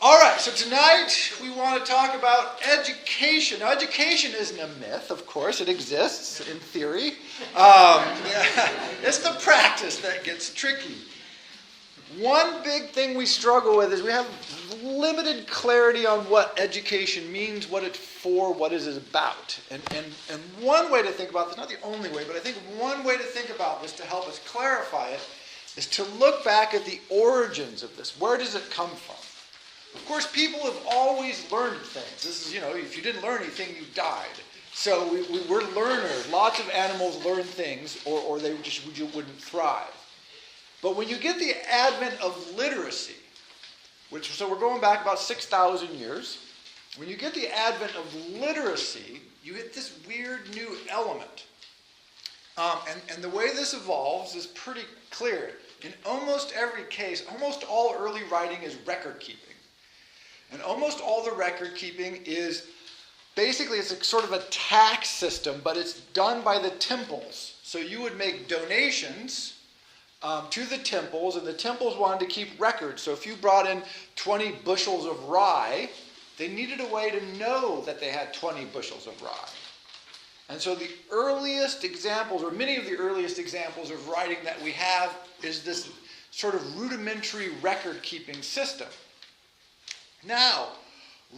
All right, so tonight we want to talk about education. Now, education isn't a myth, of course. It exists in theory. It's the practice that gets tricky. One big thing we struggle with is we have limited clarity on what education means, what it's for, what it is about. And one way to think about this, not the only way, but I think one way to think about this to help us clarify it is to look back at the origins of this. Where does it come from? Of course, people have always learned things. This is, if you didn't learn anything, you died. So we're learners. Lots of animals learn things, or they just wouldn't thrive. But when you get the advent of literacy, so we're going back about 6,000 years, when you get the advent of literacy, you hit this weird new element. And the way this evolves is pretty clear. In almost every case, almost all early writing is record keeping. And almost all the record keeping is basically, it's a sort of a tax system, but it's done by the temples. So you would make donations to the temples, and the temples wanted to keep records. So if you brought in 20 bushels of rye, they needed a way to know that they had 20 bushels of rye. And so the earliest examples, or many of the earliest examples of writing that we have, is this sort of rudimentary record-keeping system. Now,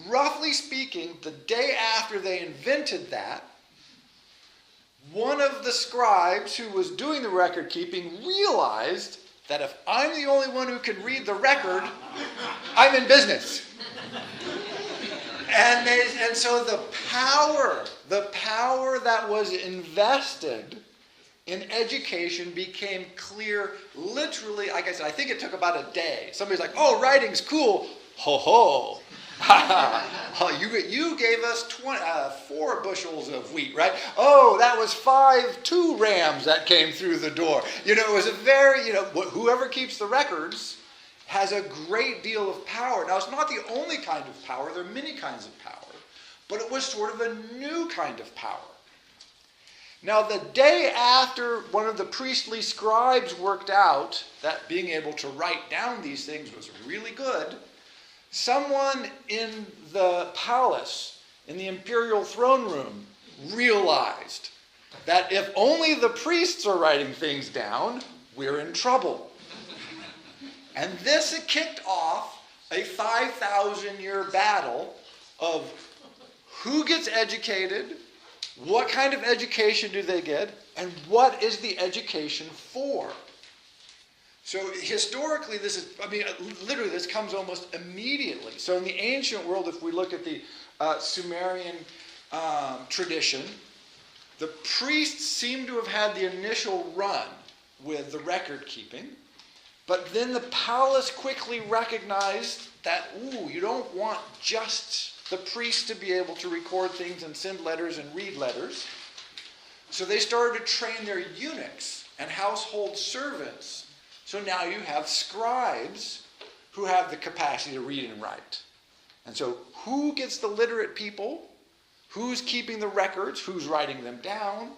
roughly speaking, the day after they invented that, one of the scribes who was doing the record keeping realized that if I'm the only one who can read the record, I'm in business. And so the power that was invested in education became clear literally, like I said, I think it took about a day. Somebody's like, oh, writing's cool. Ho ho. You gave us 4 bushels of wheat, right? Oh, that was 2 rams that came through the door. It was a very, whoever keeps the records has a great deal of power. Now, it's not the only kind of power. There are many kinds of power. But it was sort of a new kind of power. Now, the day after one of the priestly scribes worked out that being able to write down these things was really good, someone in the palace, in the imperial throne room, realized that if only the priests are writing things down, we're in trouble. And this kicked off a 5,000-year battle of who gets educated, what kind of education do they get, and what is the education for? So historically, literally this comes almost immediately. So in the ancient world, if we look at the Sumerian tradition, the priests seem to have had the initial run with the record keeping, but then the palace quickly recognized that, you don't want just the priests to be able to record things and send letters and read letters. So they started to train their eunuchs and household servants. So now you have scribes who have the capacity to read and write. And so who gets the literate people? Who's keeping the records? Who's writing them down?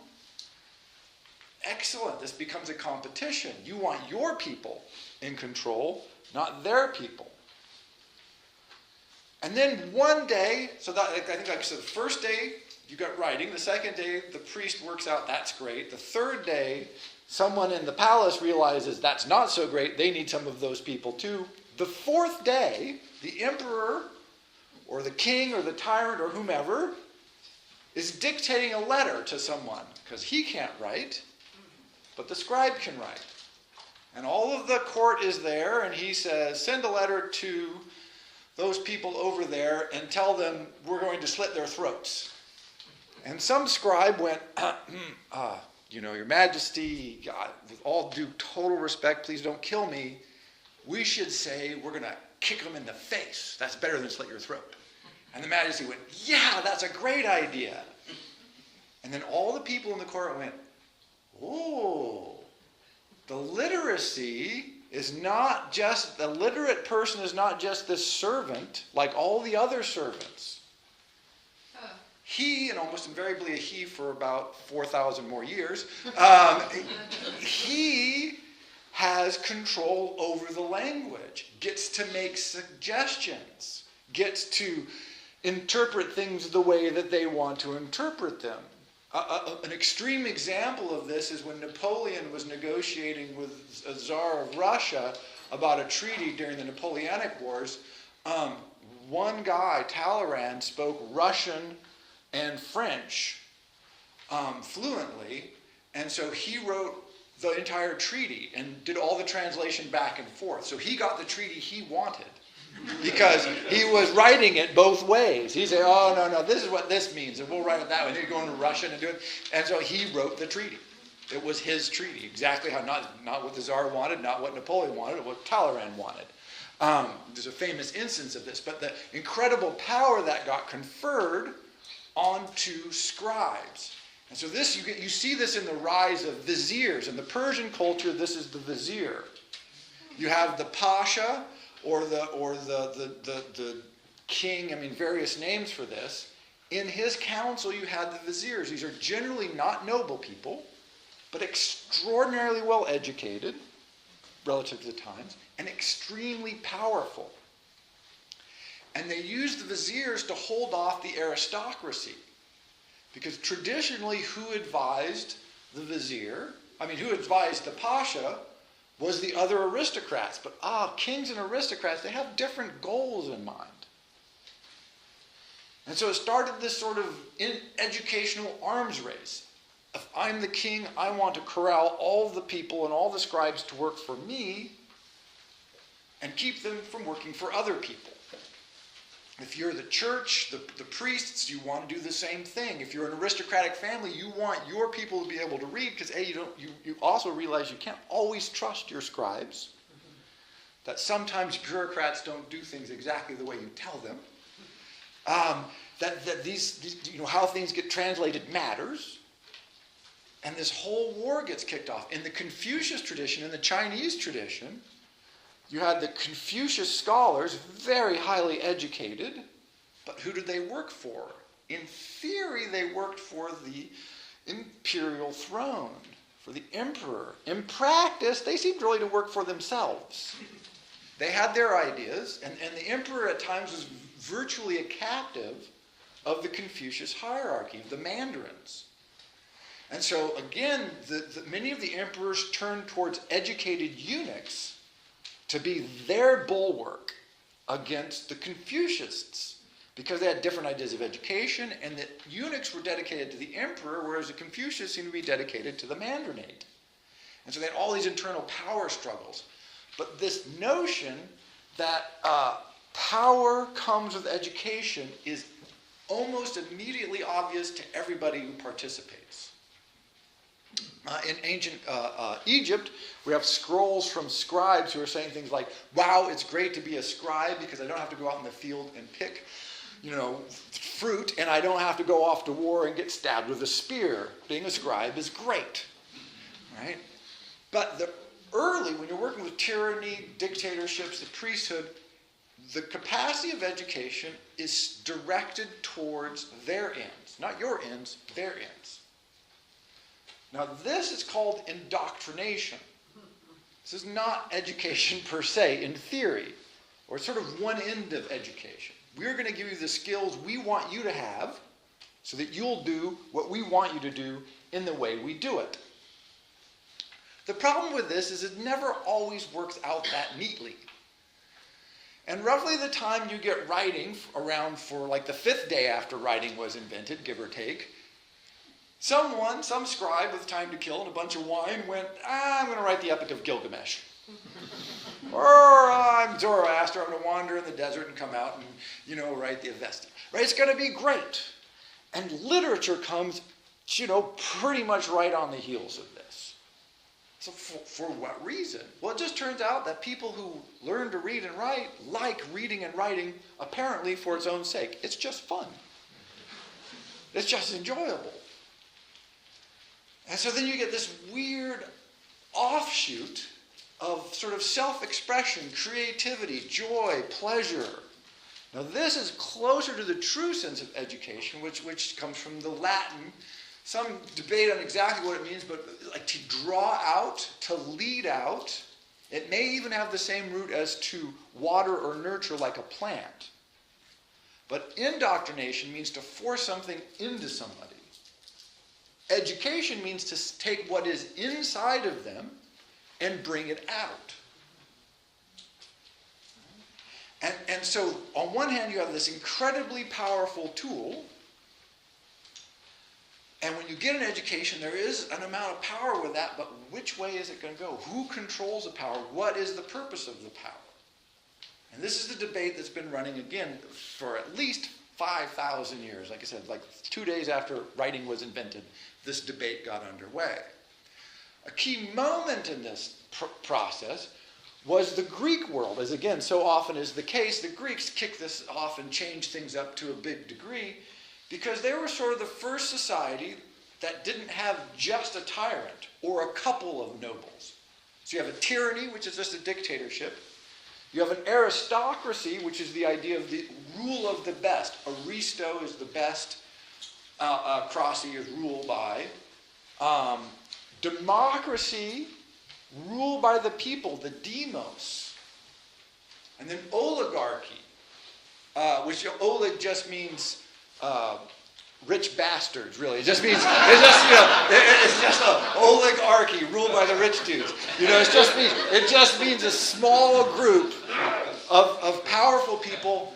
Excellent. This becomes a competition. You want your people in control, not their people. And then one day, so that, I think like I said, the first day you got writing. The second day the priest works out, that's great. The third day, someone in the palace realizes that's not so great. They need some of those people too. The fourth day, the emperor or the king or the tyrant or whomever is dictating a letter to someone because he can't write, but the scribe can write. And all of the court is there, and he says, send a letter to those people over there and tell them we're going to slit their throats. And some scribe went, Your Majesty, God, with all due total respect, please don't kill me. We should say we're going to kick them in the face. That's better than slit your throat. And the Majesty went, yeah, that's a great idea. And then all the people in the court went, oh, the literacy is not just, the literate person is not just this servant like all the other servants. He, and almost invariably a he for about 4,000 more years, he has control over the language, gets to make suggestions, gets to interpret things the way that they want to interpret them. An extreme example of this is when Napoleon was negotiating with a Tsar of Russia about a treaty during the Napoleonic Wars. One guy, Talleyrand, spoke Russian and French fluently, and so he wrote the entire treaty and did all the translation back and forth. So he got the treaty he wanted because he was writing it both ways. He said, oh, no, this is what this means, and we'll write it that way. Then you go into Russian and do it. And so he wrote the treaty. It was his treaty, exactly how, not what the Tsar wanted, not what Napoleon wanted, but what Talleyrand wanted. There's a famous instance of this, but the incredible power that got conferred onto scribes. And so this, you see this in the rise of viziers. In the Persian culture, this is the vizier. You have the pasha, or the king, various names for this. In his council, you had the viziers. These are generally not noble people, but extraordinarily well educated, relative to the times, and extremely powerful. And they used the viziers to hold off the aristocracy. Because traditionally, who advised the vizier, who advised the pasha, was the other aristocrats. But kings and aristocrats, they have different goals in mind. And so it started this sort of educational arms race. If I'm the king, I want to corral all the people and all the scribes to work for me and keep them from working for other people. If you're the church, the priests, you want to do the same thing. If you're an aristocratic family, you want your people to be able to read because you also realize you can't always trust your scribes. That sometimes bureaucrats don't do things exactly the way you tell them. That these how things get translated matters. And this whole war gets kicked off. In the Confucius tradition, in the Chinese tradition, you had the Confucius Scholars, very highly educated, but who did they work for? In theory, they worked for the imperial throne, for the emperor. In practice, they seemed really to work for themselves. They had their ideas, and the emperor at times was virtually a captive of the Confucius hierarchy, of the mandarins. And so, again, many of the emperors turned towards educated eunuchs to be their bulwark against the Confucianists, because they had different ideas of education, and the eunuchs were dedicated to the emperor, whereas the Confucians seemed to be dedicated to the mandarinate. And so they had all these internal power struggles. But this notion that power comes with education is almost immediately obvious to everybody who participates. In ancient Egypt, we have scrolls from scribes who are saying things like, wow, it's great to be a scribe because I don't have to go out in the field and pick, fruit, and I don't have to go off to war and get stabbed with a spear. Being a scribe is great, right? But when you're working with tyranny, dictatorships, the priesthood, the capacity of education is directed towards their ends. Not your ends, their ends. Now, this is called indoctrination. This is not education per se, in theory, or sort of one end of education. We're going to give you the skills we want you to have so that you'll do what we want you to do in the way we do it. The problem with this is it never always works out that neatly. And roughly the time you get writing around for like the 5th day after writing was invented, give or take, some scribe with time to kill and a bunch of wine went, I'm going to write the Epic of Gilgamesh. Or I'm Zoroaster, I'm going to wander in the desert and come out and, write the Avesta. Right? It's going to be great. And literature comes, pretty much right on the heels of this. So for what reason? Well, it just turns out that people who learn to read and write like reading and writing apparently for its own sake. It's just fun. It's just enjoyable. And so then you get this weird offshoot of sort of self-expression, creativity, joy, pleasure. Now this is closer to the true sense of education, which comes from the Latin. Some debate on exactly what it means, but like to draw out, to lead out, It may even have the same root as to water or nurture like a plant. But indoctrination means to force something into somebody. Education means to take what is inside of them and bring it out. And so, on one hand, you have this incredibly powerful tool. And when you get an education, there is an amount of power with that, but which way is it going to go? Who controls the power? What is the purpose of the power? And this is the debate that's been running, again, for at least 5,000 years. Like I said, like 2 days after writing was invented, this debate got underway. A key moment in this process was the Greek world. As again, so often is the case, the Greeks kicked this off and changed things up to a big degree because they were sort of the first society that didn't have just a tyrant or a couple of nobles. So you have a tyranny, which is just a dictatorship. You have an aristocracy, which is the idea of the rule of the best. Aristo is the best. Crossi is ruled by. Democracy, ruled by the people, the demos. And then oligarchy, which olig just means rich bastards, really. It just means, it's just an oligarchy ruled by the rich dudes. It just means a small group of powerful people,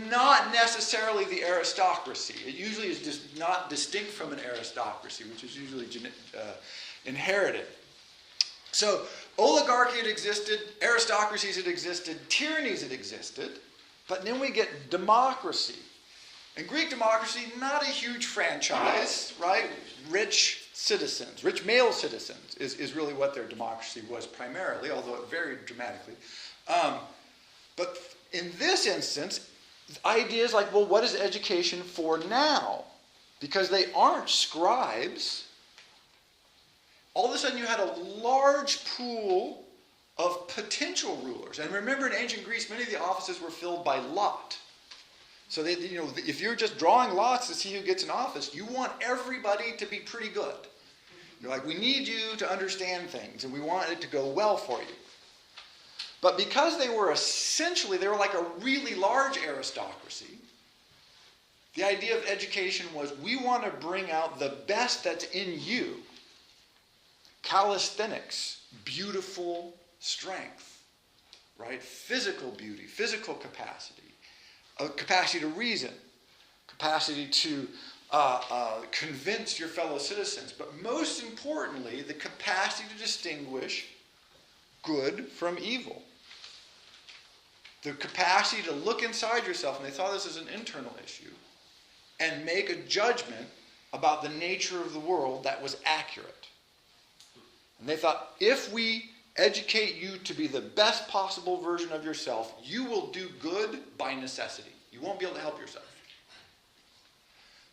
not necessarily the aristocracy. It usually is just not distinct from an aristocracy, which is usually inherited. So oligarchy had existed, aristocracies had existed, tyrannies had existed, but then we get democracy. And Greek democracy, not a huge franchise, right? Rich citizens, rich male citizens is really what their democracy was primarily, although it varied dramatically. But in this instance, ideas like, well, what is education for now? Because they aren't scribes. All of a sudden you had a large pool of potential rulers. And remember, in ancient Greece, many of the offices were filled by lot. So if you're just drawing lots to see who gets an office, you want everybody to be pretty good. You're like, we need you to understand things, and we want it to go well for you. But because they were like a really large aristocracy, the idea of education was, we want to bring out the best that's in you. Calisthenics, beautiful strength, right? Physical beauty, physical capacity. A capacity to reason, capacity to convince your fellow citizens, but most importantly, the capacity to distinguish good from evil. The capacity to look inside yourself, and they thought this as an internal issue, and make a judgment about the nature of the world that was accurate. And they thought, if we educate you to be the best possible version of yourself, you will do good by necessity. You won't be able to help yourself.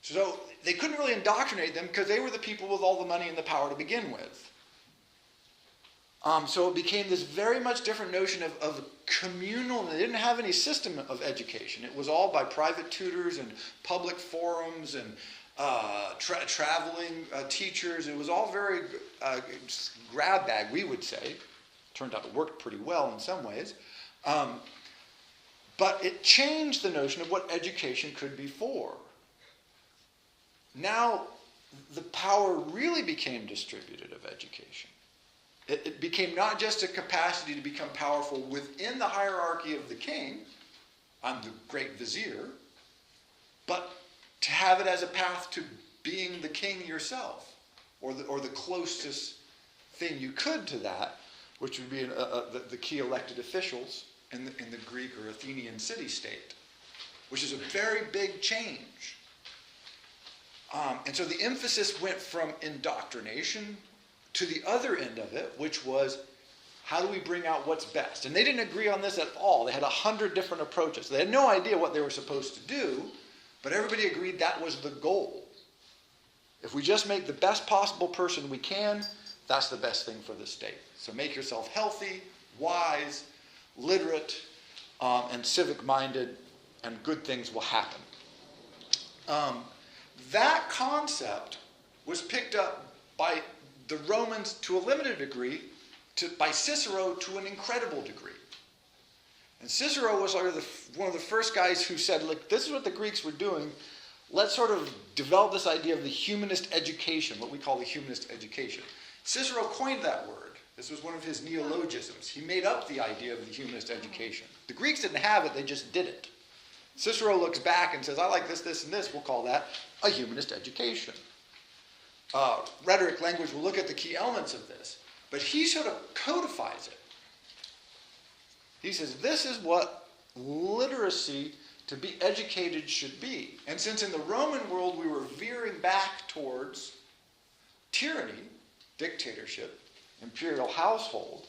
So they couldn't really indoctrinate them because they were the people with all the money and the power to begin with. So it became this very much different notion of communal. They didn't have any system of education. It was all by private tutors and public forums and traveling teachers. It was all very grab bag, we would say. Turned out it worked pretty well in some ways. But it changed the notion of what education could be for. Now, the power really became distributed of education. It became not just a capacity to become powerful within the hierarchy of the king, I'm the great vizier, but to have it as a path to being the king yourself, or the closest thing you could to that, which would be the key elected officials in the Greek or Athenian city-state, which is a very big change. And so the emphasis went from indoctrination to the other end of it, which was, how do we bring out what's best? And they didn't agree on this at all. They had 100 different approaches. They had no idea what they were supposed to do, but everybody agreed that was the goal. If we just make the best possible person we can, that's the best thing for the state. So make yourself healthy, wise, literate, and civic-minded, and good things will happen. That concept was picked up by the Romans to a limited degree by Cicero to an incredible degree. And Cicero was one of the first guys who said, look, this is what the Greeks were doing. Let's sort of develop this idea of the humanist education, what we call the humanist education. Cicero coined that word. This was one of his neologisms. He made up the idea of the humanist education. The Greeks didn't have it, they just did it. Cicero looks back and says, I like this, this, and this. We'll call that a humanist education. Rhetoric, language, will look at the key elements of this. But he sort of codifies it. He says, this is what literacy, to be educated, should be. And since in the Roman world we were veering back towards tyranny, dictatorship, imperial household,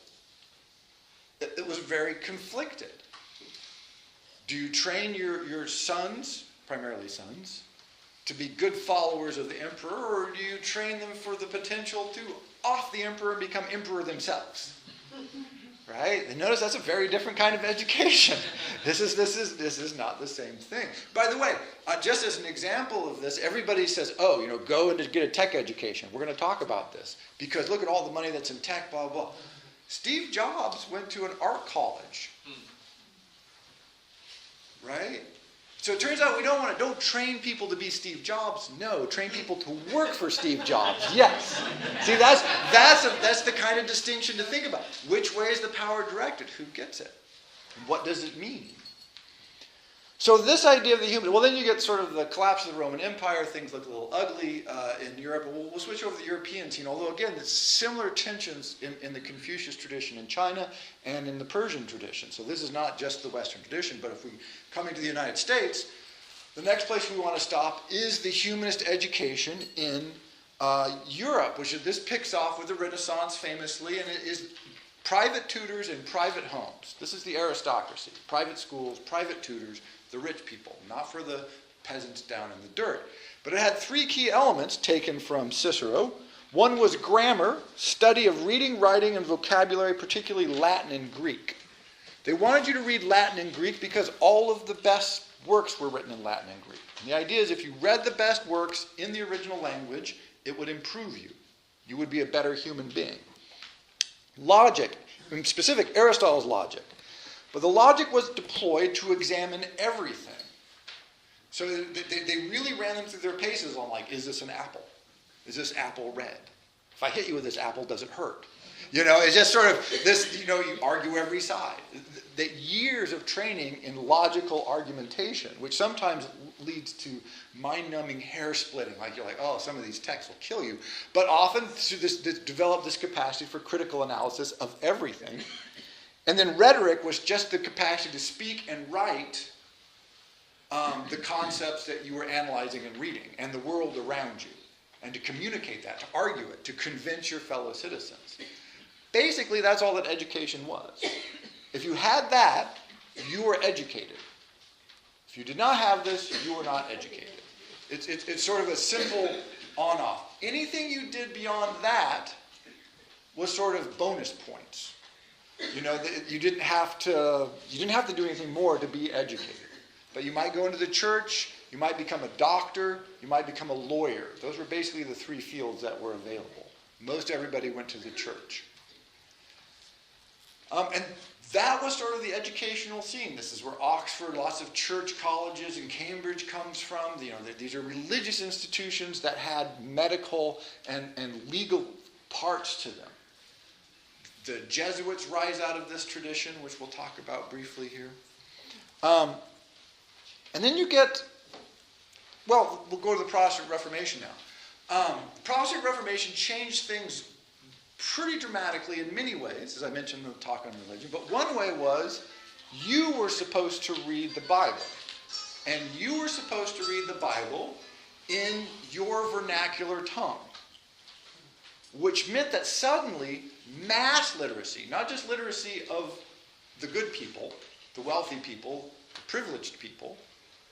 it was very conflicted. Do you train your sons, primarily sons, to be good followers of the emperor, or do you train them for the potential to off the emperor and become emperor themselves? Right? And notice that's a very different kind of education. This is not the same thing. By the way, just as an example of this, everybody says, oh, go and get a tech education. We're going to talk about this because look at all the money that's in tech, blah, blah. Steve Jobs went to an art college. Right? So it turns out we don't train people to be Steve Jobs. No, train people to work for Steve Jobs. Yes. See, that's the kind of distinction to think about. Which way is the power directed? Who gets it? What does it mean? So this idea of the human, well, then you get sort of the collapse of the Roman Empire. Things look a little ugly in Europe. We'll switch over to the European scene, although, again, there's similar tensions in the Confucius tradition in China and in the Persian tradition. So this is not just the Western tradition, but if we coming to the United States, the next place we want to stop is the humanist education in Europe, this picks off with the Renaissance famously, and it is private tutors in private homes. This is the aristocracy. Private schools, private tutors, the rich people, not for the peasants down in the dirt. But it had three key elements taken from Cicero. One was grammar, study of reading, writing, and vocabulary, particularly Latin and Greek. They wanted you to read Latin and Greek because all of the best works were written in Latin and Greek. And the idea is if you read the best works in the original language, it would improve you. You would be a better human being. Logic, in specific, Aristotle's logic. But the logic was deployed to examine everything. So they really ran them through their paces on is this an apple? Is this apple red? If I hit you with this apple, does it hurt? It's just sort of this, you argue every side. That years of training in logical argumentation, which sometimes leads to mind-numbing hair splitting. You're like, oh, some of these texts will kill you. But often develop this capacity for critical analysis of everything. And then rhetoric was just the capacity to speak and write the concepts that you were analyzing and reading and the world around you. And to communicate that, to argue it, to convince your fellow citizens. Basically, that's all that education was. If you had that, you were educated. If you did not have this, you were not educated. It's sort of a simple on-off. Anything you did beyond that was sort of bonus points. You didn't have to do anything more to be educated. But you might go into the church, you might become a doctor, you might become a lawyer. Those were basically the three fields that were available. Most everybody went to the church. And that was sort of the educational scene. This is where Oxford, lots of church colleges, and Cambridge comes from. These are religious institutions that had medical and legal parts to them. The Jesuits rise out of this tradition, which we'll talk about briefly here. And then you get, we'll go to the Protestant Reformation now. Protestant Reformation changed things pretty dramatically in many ways, as I mentioned in the talk on religion. But one way was you were supposed to read the Bible. And you were supposed to read the Bible in your vernacular tongue. Which meant that suddenly mass literacy, not just literacy of the good people, the wealthy people, the privileged people,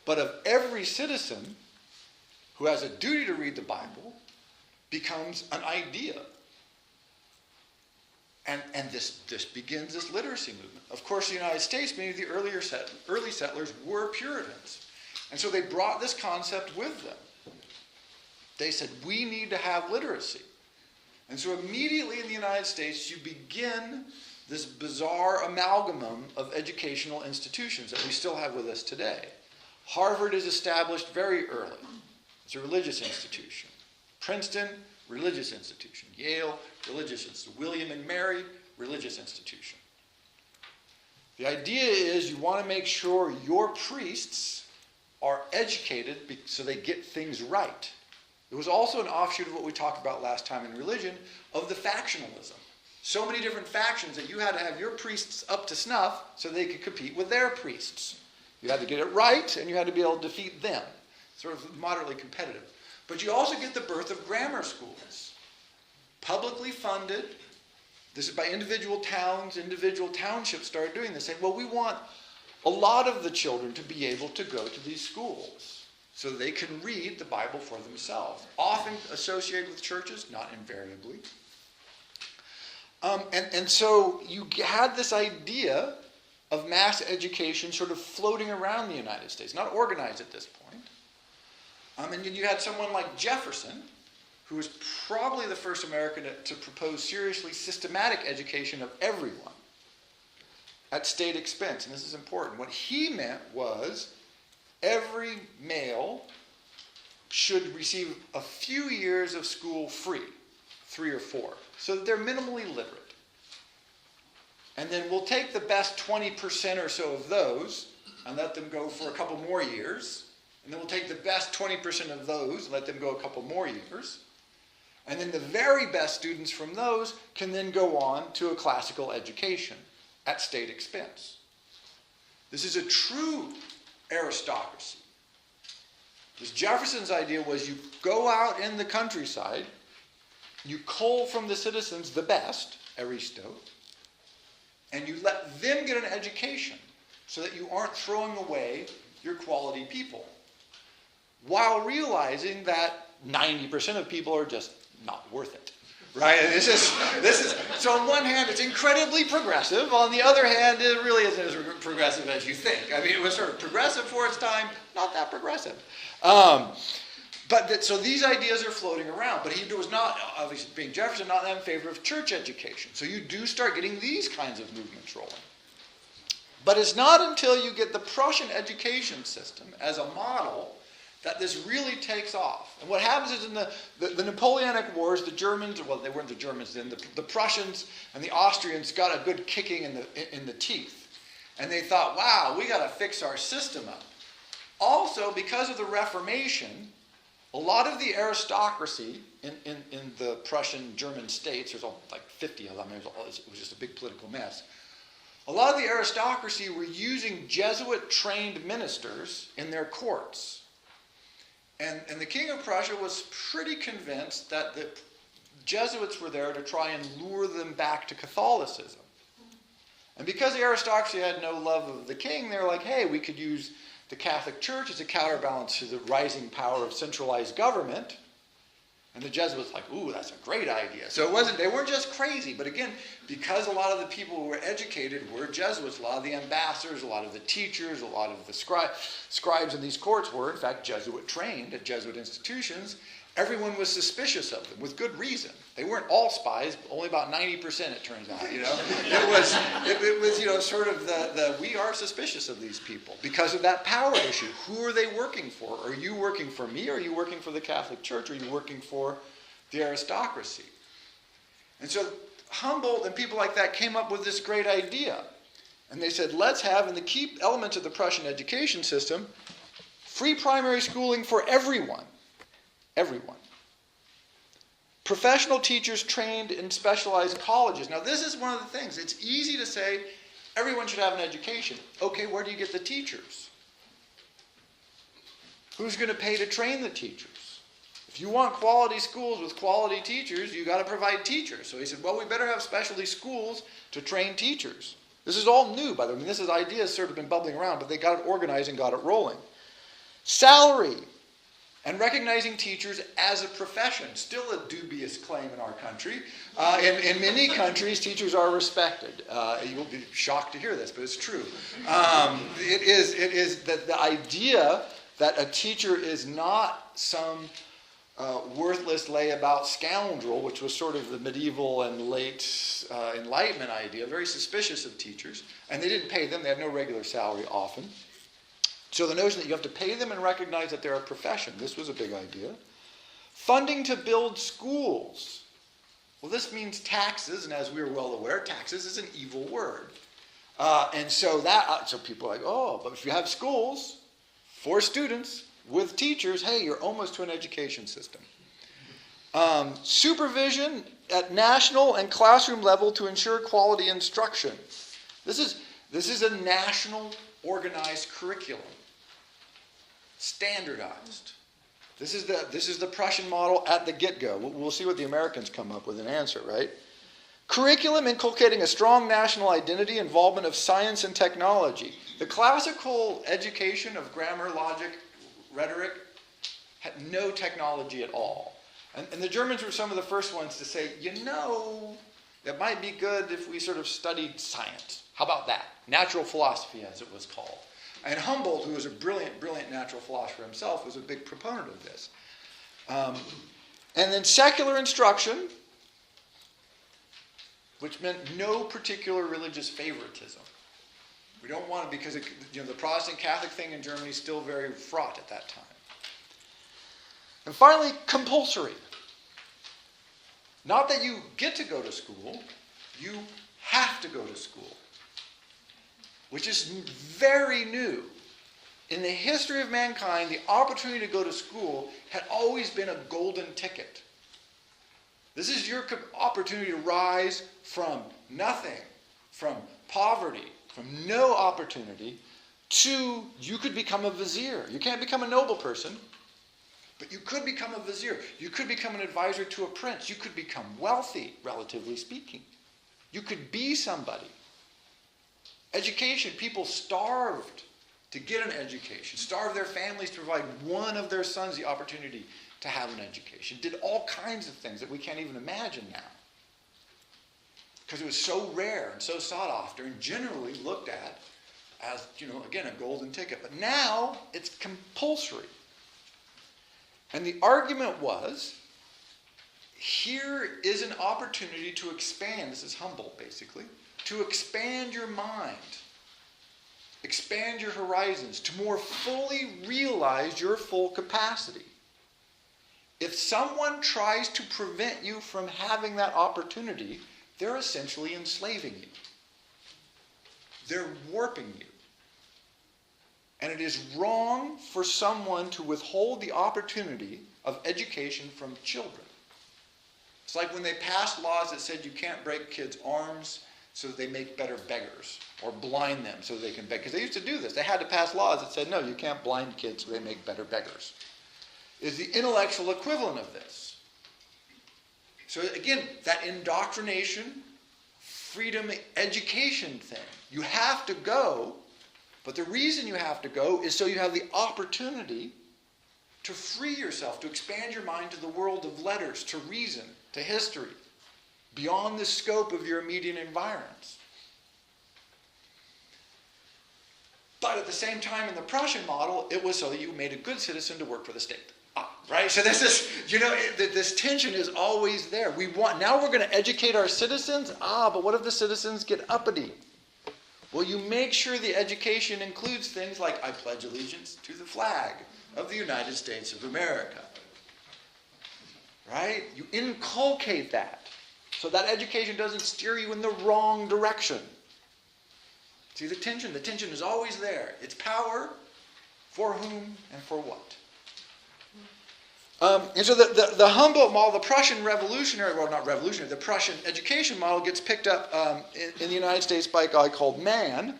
but of every citizen who has a duty to read the Bible, becomes an idea. And this begins this literacy movement. Of course, the United States, many of the early settlers were Puritans. And so they brought this concept with them. They said, we need to have literacy. And so immediately in the United States, you begin this bizarre amalgam of educational institutions that we still have with us today. Harvard is established very early. It's a religious institution. Princeton, religious institution. Yale, religious institution. William and Mary, religious institution. The idea is you want to make sure your priests are educated so they get things right. It was also an offshoot of what we talked about last time in religion, of the factionalism. So many different factions that you had to have your priests up to snuff so they could compete with their priests. You had to get it right, and you had to be able to defeat them. Sort of moderately competitive. But you also get the birth of grammar schools. Publicly funded. This is by individual towns. Individual townships started doing this, saying, well, we want a lot of the children to be able to go to these schools so they can read the Bible for themselves. Often associated with churches, not invariably. And so you had this idea of mass education sort of floating around the United States, not organized at this point. And you had someone like Jefferson, who was probably the first American to propose seriously systematic education of everyone at state expense. And this is important. What he meant was every male should receive a few years of school free, 3 or 4, so that they're minimally literate. And then we'll take the best 20% or so of those and let them go for a couple more years. And then we'll take the best 20% of those and let them go a couple more years. And then the very best students from those can then go on to a classical education at state expense. This is a true aristocracy. Because Jefferson's idea was you go out in the countryside, you cull from the citizens the best, aristo, and you let them get an education so that you aren't throwing away your quality people, while realizing that 90% of people are just not worth it, right? And this is so on one hand, it's incredibly progressive. On the other hand, it really isn't as progressive as you think. I mean, it was sort of progressive for its time, not that progressive. So these ideas are floating around. But he was not, obviously being Jefferson, not in favor of church education. So you do start getting these kinds of movements rolling. But it's not until you get the Prussian education system as a model that this really takes off. And what happens is in the Napoleonic Wars, the Germans, well, they weren't the Germans then, the Prussians and the Austrians got a good kicking in the teeth. And they thought, wow, we got to fix our system up. Also, because of the Reformation, a lot of the aristocracy in the Prussian German states, there's like 50 of them, it was just a big political mess. A lot of the aristocracy were using Jesuit-trained ministers in their courts. And the King of Prussia was pretty convinced that the Jesuits were there to try and lure them back to Catholicism. And because the aristocracy had no love of the king, they were like, hey, we could use the Catholic Church as a counterbalance to the rising power of centralized government. And the Jesuits were like, ooh, that's a great idea. So they weren't just crazy, but again, because a lot of the people who were educated were Jesuits, a lot of the ambassadors, a lot of the teachers, a lot of the scribes in these courts were, in fact, Jesuit trained at Jesuit institutions, everyone was suspicious of them, with good reason. They weren't all spies, only about 90%, it turns out, you know. It was you know, sort of we are suspicious of these people because of that power issue. Who are they working for? Are you working for me? Are you working for the Catholic Church? Are you working for the aristocracy? And so Humboldt and people like that came up with this great idea. And they said, let's have, in the key elements of the Prussian education system, free primary schooling for everyone. Everyone. Professional teachers trained in specialized colleges. Now, this is one of the things. It's easy to say everyone should have an education. Okay, where do you get the teachers? Who's going to pay to train the teachers? If you want quality schools with quality teachers, you got to provide teachers. So he said, well, we better have specialty schools to train teachers. This is all new, by the way. I mean, this is ideas sort of been bubbling around, but they got it organized and got it rolling. Salary. And recognizing teachers as a profession, still a dubious claim in our country. In many countries, teachers are respected. You will be shocked to hear this, but it's true. It is that the idea that a teacher is not some worthless layabout scoundrel, which was sort of the medieval and late Enlightenment idea, very suspicious of teachers. And they didn't pay them. They had no regular salary often. So the notion that you have to pay them and recognize that they're a profession, this was a big idea. Funding to build schools. Well, this means taxes, and as we are well aware, taxes is an evil word. And so so people are like, oh, but if you have schools for students with teachers, hey, you're almost to an education system. Supervision at national and classroom level to ensure quality instruction. This is a national organized curriculum, standardized. This is the Prussian model at the get-go. We'll see what the Americans come up with an answer, right? Curriculum inculcating a strong national identity, involvement of science and technology. The classical education of grammar, logic, rhetoric had no technology at all. And the Germans were some of the first ones to say, it might be good if we sort of studied science. How about that? Natural philosophy, as it was called. And Humboldt, who was a brilliant, brilliant natural philosopher himself, was a big proponent of this. And then secular instruction, which meant no particular religious favoritism. We don't want it because the Protestant Catholic thing in Germany is still very fraught at that time. And finally, compulsory. Not that you get to go to school, you have to go to school, which is very new. In the history of mankind, the opportunity to go to school had always been a golden ticket. This is your opportunity to rise from nothing, from poverty, from no opportunity, to you could become a vizier. You can't become a noble person, but you could become a vizier. You could become an advisor to a prince. You could become wealthy, relatively speaking. You could be somebody. Education, people starved to get an education, starved their families to provide one of their sons the opportunity to have an education, did all kinds of things that we can't even imagine now. Because it was so rare and so sought after and generally looked at as, again, a golden ticket. But now it's compulsory. And the argument was, here is an opportunity to expand, this is Humboldt basically, to expand your mind, expand your horizons, to more fully realize your full capacity. If someone tries to prevent you from having that opportunity, they're essentially enslaving you. They're warping you. And it is wrong for someone to withhold the opportunity of education from children. It's like when they passed laws that said you can't break kids' arms so that they make better beggars, or blind them so that they can beg. Because they used to do this. They had to pass laws that said, no, you can't blind kids so they make better beggars. Is the intellectual equivalent of this. So again, that indoctrination, freedom, education thing. You have to go, but the reason you have to go is so you have the opportunity to free yourself, to expand your mind to the world of letters, to reason, to history, beyond the scope of your immediate environs. But at the same time, in the Prussian model, it was so that you made a good citizen to work for the state. Right? So this is, this tension is always there. Now we're going to educate our citizens. But what if the citizens get uppity? Well, you make sure the education includes things like, I pledge allegiance to the flag of the United States of America. Right? You inculcate that so that education doesn't steer you in the wrong direction. See the tension? The tension is always there. It's power, for whom and for what. And so the Humboldt model, the Prussian the Prussian education model gets picked up in the United States by a guy called Mann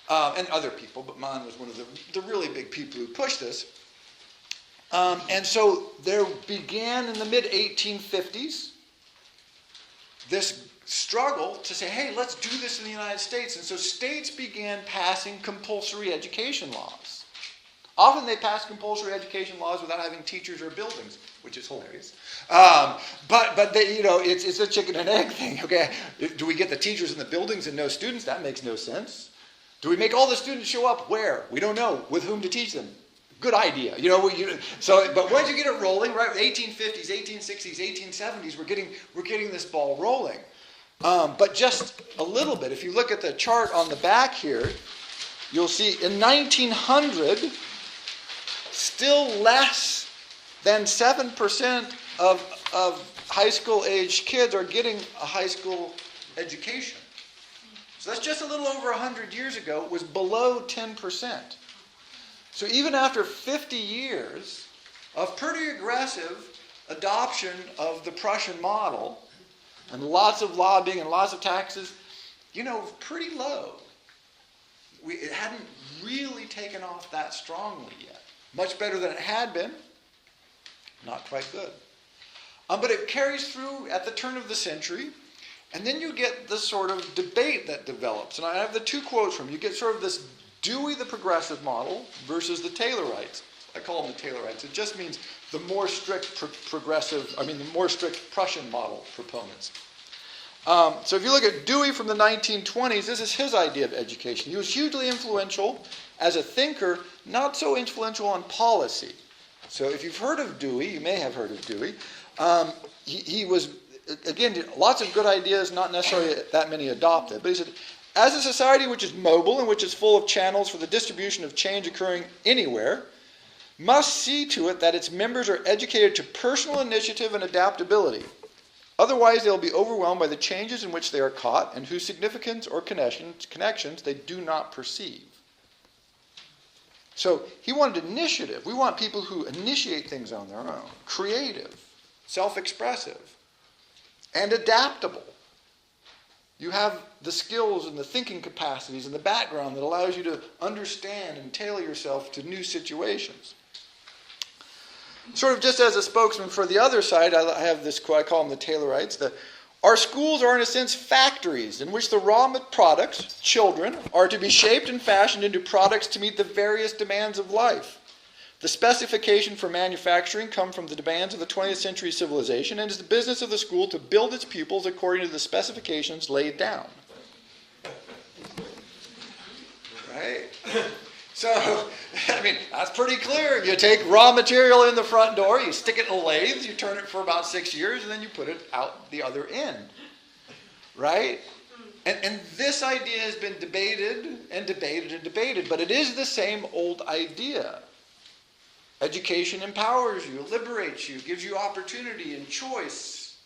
and other people, but Mann was one of the really big people who pushed this. And so there began in the mid-1850s this struggle to say, hey, let's do this in the United States. And so states began passing compulsory education laws. Often they pass compulsory education laws without having teachers or buildings, which is hilarious. But they, it's a chicken and egg thing. Okay, do we get the teachers and the buildings and no students? That makes no sense. Do we make all the students show up? Where? We don't know. With whom to teach them? good idea. But once you get it rolling, right, 1850s, 1860s, 1870s, we're getting this ball rolling. But just a little bit. If you look at the chart on the back here, you'll see in 1900, still less than 7% of high school age kids are getting a high school education. So that's just a little over 100 years ago. It was below 10%. So even after 50 years of pretty aggressive adoption of the Prussian model, and lots of lobbying and lots of taxes, pretty low. It hadn't really taken off that strongly yet. Much better than it had been. Not quite good. But it carries through at the turn of the century, and then you get this sort of debate that develops. And I have the two quotes from you. You get sort of this Dewey the progressive model versus the Taylorites. I call them the Taylorites. It just means the more strict the more strict Prussian model proponents. So if you look at Dewey from the 1920s, this is his idea of education. He was hugely influential as a thinker, not so influential on policy. So if you've heard of Dewey, you may have heard of Dewey, he was, again, lots of good ideas, not necessarily that many adopted. But he said, as a society which is mobile and which is full of channels for the distribution of change occurring anywhere, must see to it that its members are educated to personal initiative and adaptability. Otherwise, they will be overwhelmed by the changes in which they are caught and whose significance or connections they do not perceive. So he wanted initiative. We want people who initiate things on their own, creative, self-expressive, and adaptable. You have the skills and the thinking capacities and the background that allows you to understand and tailor yourself to new situations. Sort of just as a spokesman for the other side, I have this quote, I call them the Taylorites. Our schools are in a sense factories in which the raw products, children, are to be shaped and fashioned into products to meet the various demands of life. The specification for manufacturing come from the demands of the 20th century civilization, and it is the business of the school to build its pupils according to the specifications laid down. Right? So, that's pretty clear. You take raw material in the front door, you stick it in a lathe, you turn it for about 6 years, and then you put it out the other end. Right? And this idea has been debated and debated and debated, but it is the same old idea. Education empowers you, liberates you, gives you opportunity and choice.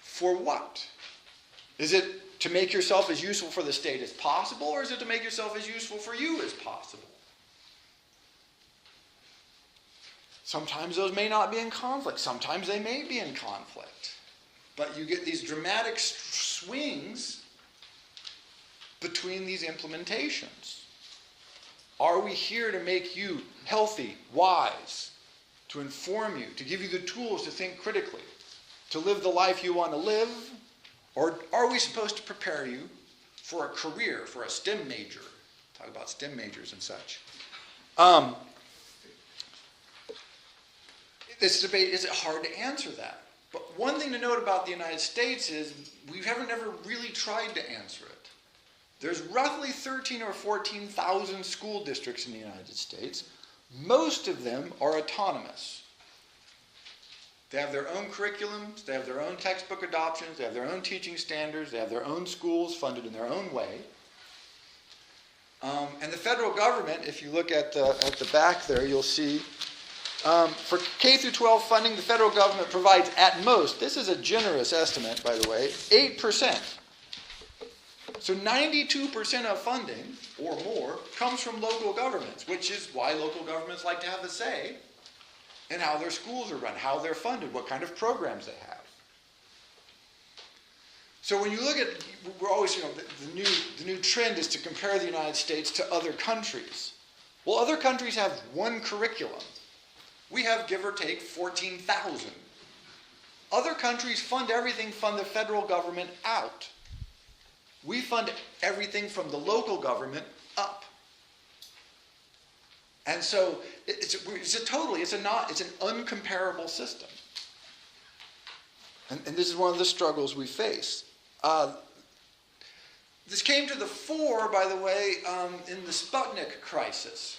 For what? Is it to make yourself as useful for the state as possible, or is it to make yourself as useful for you as possible? Sometimes those may not be in conflict. Sometimes they may be in conflict. But you get these dramatic swings between these implementations. Are we here to make you healthy, wise, to inform you, to give you the tools to think critically, to live the life you want to live? Or are we supposed to prepare you for a career, for a STEM major? Talk about STEM majors and such. This debate, is it hard to answer that? But one thing to note about the United States is we haven't ever really tried to answer it. There's roughly 13 or 14,000 school districts in the United States. Most of them are autonomous. They have their own curriculums, they have their own textbook adoptions, they have their own teaching standards, they have their own schools funded in their own way. And the federal government, if you look at the back there, you'll see for K through 12 funding, the federal government provides at most, this is a generous estimate, by the way, 8%. So 92% of funding, or more, comes from local governments, which is why local governments like to have a say in how their schools are run, how they're funded, what kind of programs they have. So when you look at, we're always, the new trend is to compare the United States to other countries. Well, other countries have one curriculum. We have, give or take, 14,000. Other countries fund everything from the federal government out. We fund everything from the local government up. And so it's an uncomparable system. And this is one of the struggles we face. This came to the fore, by the way, in the Sputnik Crisis.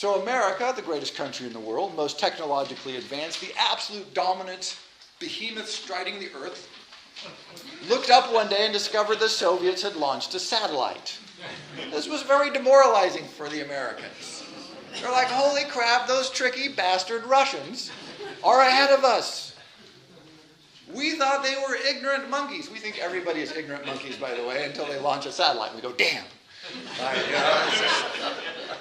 So America, the greatest country in the world, most technologically advanced, the absolute dominant behemoth striding the earth, looked up one day and discovered the Soviets had launched a satellite. This was very demoralizing for the Americans. They're like, holy crap, those tricky bastard Russians are ahead of us. We thought they were ignorant monkeys. We think everybody is ignorant monkeys, by the way, until they launch a satellite. We go, damn.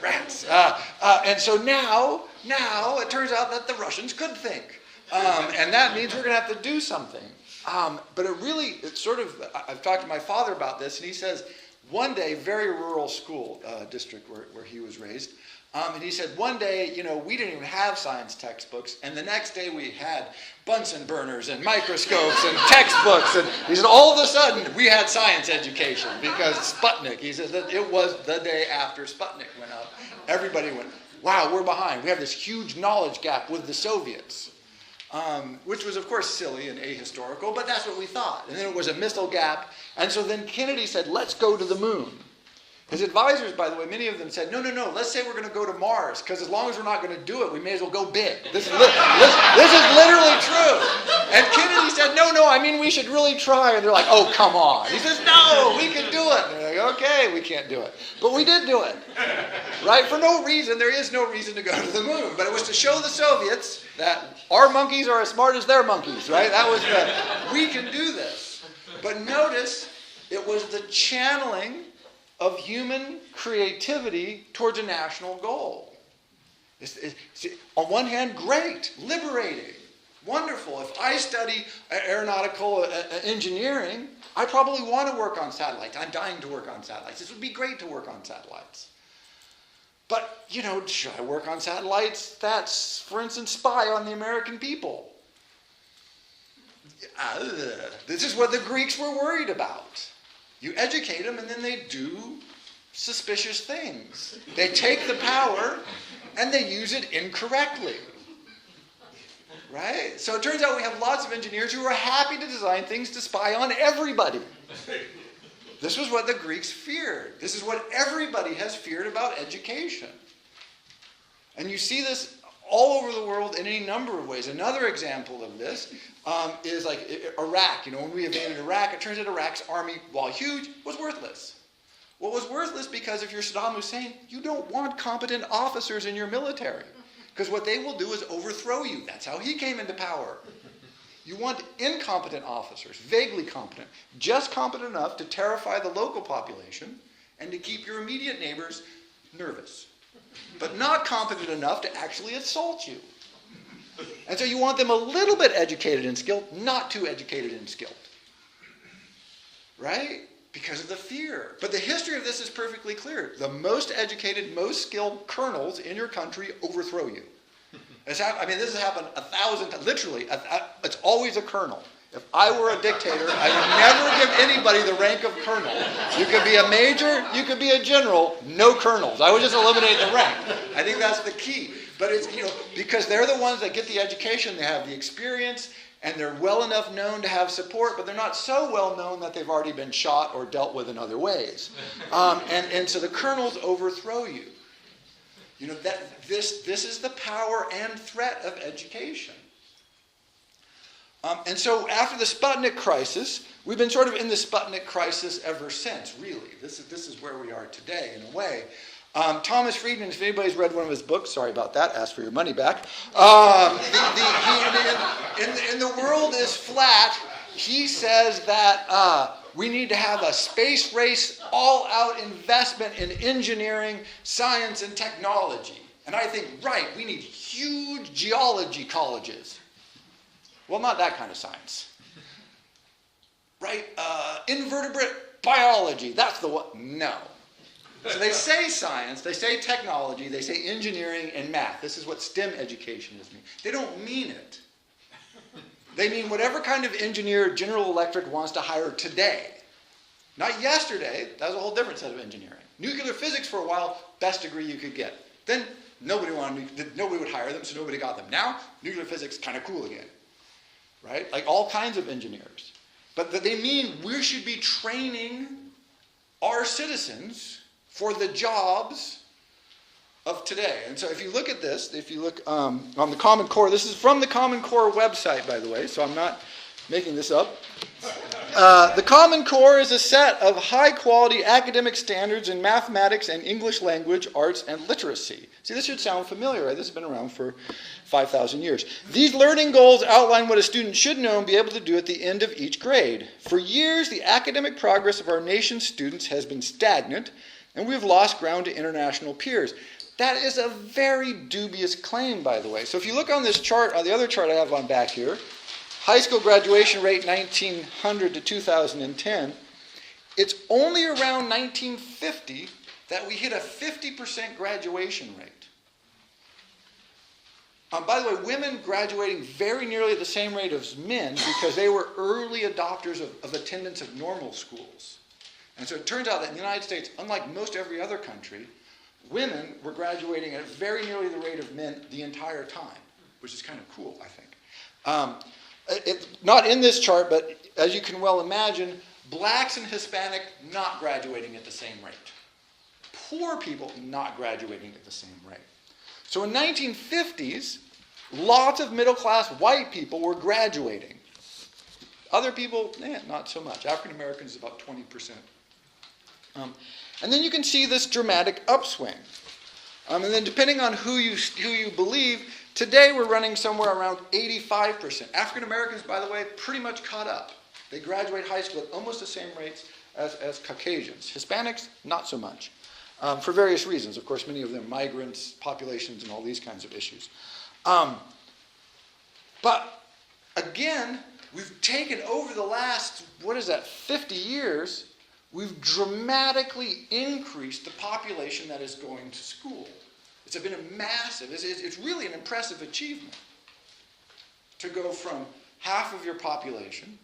Rats. And so now it turns out that the Russians could think. And that means we're going to have to do something. But I've talked to my father about this, and he says, one day, very rural school district where he was raised, and he said, one day, we didn't even have science textbooks, and the next day we had Bunsen burners and microscopes and textbooks, and he said, all of a sudden, we had science education, because Sputnik, he says that it was the day after Sputnik went up. Everybody went, wow, we're behind. We have this huge knowledge gap with the Soviets. Which was, of course, silly and ahistorical, but that's what we thought. And then it was a missile gap. And so then Kennedy said, let's go to the moon. His advisors, by the way, many of them said, no, let's say we're going to go to Mars, because as long as we're not going to do it, we may as well go big. This is literally true. And Kennedy said, no, I mean, we should really try. And they're like, oh, come on. He says, no, we can do it. And they're like, okay, we can't do it. But we did do it. Right? For no reason. There is no reason to go to the moon. But it was to show the Soviets that our monkeys are as smart as their monkeys, right? That was we can do this. But notice, it was the channeling of human creativity towards a national goal. On one hand, great, liberating, wonderful. If I study aeronautical engineering, I probably want to work on satellites. I'm dying to work on satellites. This would be great to work on satellites. But, should I work on satellites that's, for instance, spy on the American people? This is what the Greeks were worried about. You educate them, and then they do suspicious things. They take the power, and they use it incorrectly. Right? So it turns out we have lots of engineers who are happy to design things to spy on everybody. This was what the Greeks feared. This is what everybody has feared about education. And you see this all over the world in any number of ways. Another example of this is like Iraq. When we invaded Iraq, it turns out Iraq's army, while huge, was worthless. Well, it was worthless because if you're Saddam Hussein, you don't want competent officers in your military. Because what they will do is overthrow you. That's how he came into power. You want incompetent officers, vaguely competent, just competent enough to terrify the local population and to keep your immediate neighbors nervous, but not competent enough to actually assault you. And so you want them a little bit educated and skilled, not too educated and skilled. Right? Because of the fear. But the history of this is perfectly clear. The most educated, most skilled colonels in your country overthrow you. This has happened 1,000 times. Literally, it's always a colonel. If I were a dictator, I would never give anybody the rank of colonel. You could be a major, you could be a general, no colonels. I would just eliminate the rank. I think that's the key. But it's, because they're the ones that get the education, they have the experience, and they're well enough known to have support, but they're not so well known that they've already been shot or dealt with in other ways. And so the colonels overthrow you. This is the power and threat of education. And so after the Sputnik Crisis, we've been sort of in the Sputnik Crisis ever since, really. This is where we are today, in a way. Thomas Friedman, if anybody's read one of his books, sorry about that, ask for your money back. In The World is Flat, he says that we need to have a space race, all-out investment in engineering, science, and technology. And I think, right, we need huge geology colleges. Well, not that kind of science. Right? Invertebrate biology, that's the one. No. So they say science, they say technology, they say engineering and math. This is what STEM education is mean. They don't mean it. They mean whatever kind of engineer General Electric wants to hire today. Not yesterday, that was a whole different set of engineering. Nuclear physics for a while, best degree you could get. Then nobody would hire them, so nobody got them. Now, nuclear physics kind of cool again. Right? Like all kinds of engineers. But they mean we should be training our citizens for the jobs of today. And so if you look at this, if you look on the Common Core, this is from the Common Core website, by the way, so I'm not making this up. The Common Core is a set of high-quality academic standards in mathematics and English language, arts, and literacy. See, this should sound familiar, right? This has been around for 5,000 years. These learning goals outline what a student should know and be able to do at the end of each grade. For years, the academic progress of our nation's students has been stagnant, and we've lost ground to international peers. That is a very dubious claim, by the way. So if you look on this chart, on the other chart I have on back here, high school graduation rate 1900 to 2010, it's only around 1950 that we hit a 50% graduation rate. By the way, women graduating very nearly at the same rate as men because they were early adopters of attendance at normal schools. And so it turns out that in the United States, unlike most every other country, women were graduating at very nearly the rate of men the entire time, which is kind of cool, I think. It's not in this chart, but as you can well imagine, blacks and Hispanic not graduating at the same rate. Poor people not graduating at the same rate. So in 1950s, lots of middle-class white people were graduating. Other people, not so much. African Americans, about 20%. And then you can see this dramatic upswing. And then depending on who you believe, today we're running somewhere around 85%. African Americans, by the way, pretty much caught up. They graduate high school at almost the same rates as Caucasians. Hispanics, not so much. For various reasons. Of course, many of them migrants, populations, and all these kinds of issues. But again, we've taken over the last, 50 years, we've dramatically increased the population that is going to school. It's been a massive, it's really an impressive achievement to go from half of your population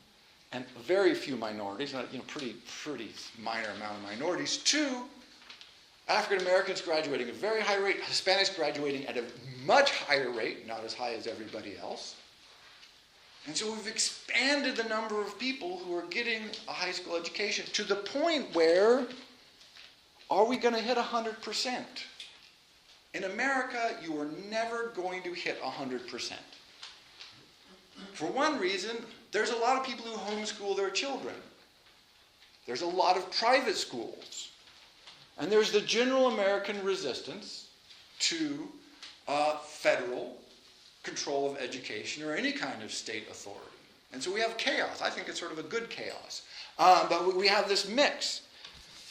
and very few minorities, pretty minor amount of minorities, to African Americans graduating at a very high rate, Hispanics graduating at a much higher rate, not as high as everybody else. And so we've expanded the number of people who are getting a high school education to the point where, are we going to hit 100%? In America, you are never going to hit 100%. For one reason, there's a lot of people who homeschool their children. There's a lot of private schools. And there's the general American resistance to federal control of education or any kind of state authority. And so we have chaos. I think it's sort of a good chaos. But we have this mix.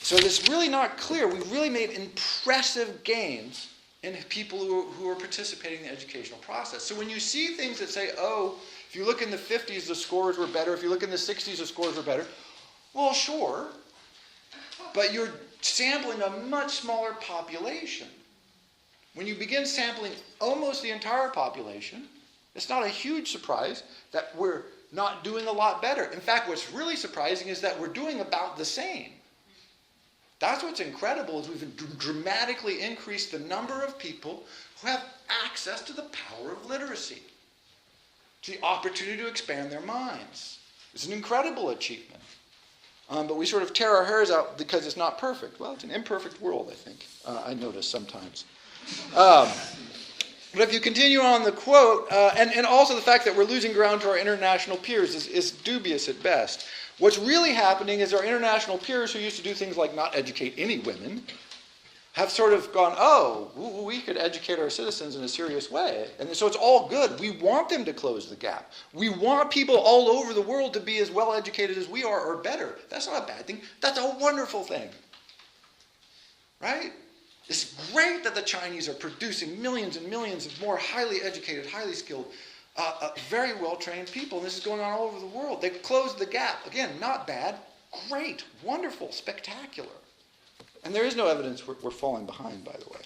So it's really not clear. We've really made impressive gains in people who are participating in the educational process. So when you see things that say, if you look in the 50s, the scores were better. If you look in the 60s, the scores were better. Well, sure. But you're sampling a much smaller population. When you begin sampling almost the entire population, it's not a huge surprise that we're not doing a lot better. In fact, what's really surprising is that we're doing about the same. That's what's incredible, is we've dramatically increased the number of people who have access to the power of literacy, to the opportunity to expand their minds. It's an incredible achievement. But we sort of tear our hairs out because it's not perfect. Well, it's an imperfect world, I think. I notice sometimes. But if you continue on the quote, and also the fact that we're losing ground to our international peers is dubious at best. What's really happening is our international peers who used to do things like not educate any women have sort of gone, we could educate our citizens in a serious way. And so it's all good. We want them to close the gap. We want people all over the world to be as well educated as we are or better. That's not a bad thing. That's a wonderful thing. Right? It's great that the Chinese are producing millions and millions of more highly educated, highly skilled, very well-trained people. And this is going on all over the world. They've closed the gap. Again, not bad. Great. Wonderful. Spectacular. And there is no evidence we're falling behind, by the way.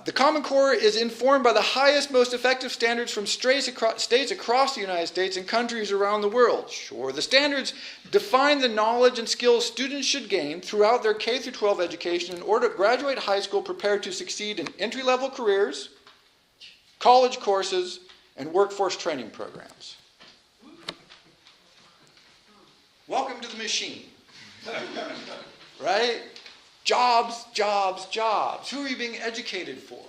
The Common Core is informed by the highest, most effective standards from states across the United States and countries around the world. Sure, the standards define the knowledge and skills students should gain throughout their K-12 education in order to graduate high school prepared to succeed in entry-level careers, college courses, and workforce training programs. Welcome to the machine. Right? Jobs, jobs, jobs. Who are you being educated for?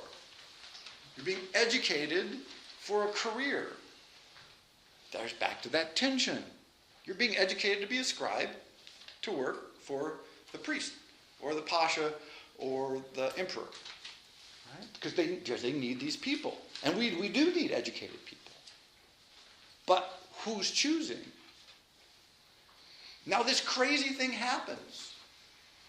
You're being educated for a career. There's back to that tension. You're being educated to be a scribe, to work for the priest, or the pasha, or the emperor. Right? Because they need these people. And we do need educated people. But who's choosing? Now this crazy thing happens.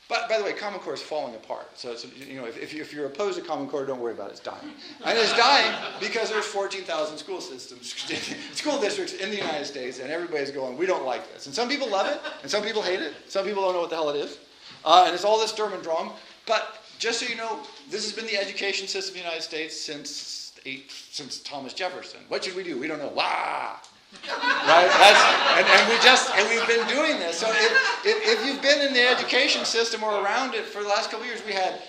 But by the way, Common Core is falling apart. So if you're opposed to Common Core, don't worry about it. It's dying. And it's dying because there's 14,000 school districts in the United States, and everybody's going, we don't like this. And some people love it, and some people hate it. Some people don't know what the hell it is. And it's all this Sturm und Drang. But just so you know, this has been the education system in the United States since Thomas Jefferson. What should we do? We don't know. Wah! Right? We've been doing this. So if you've been in the education system or around it for the last couple of years, we had,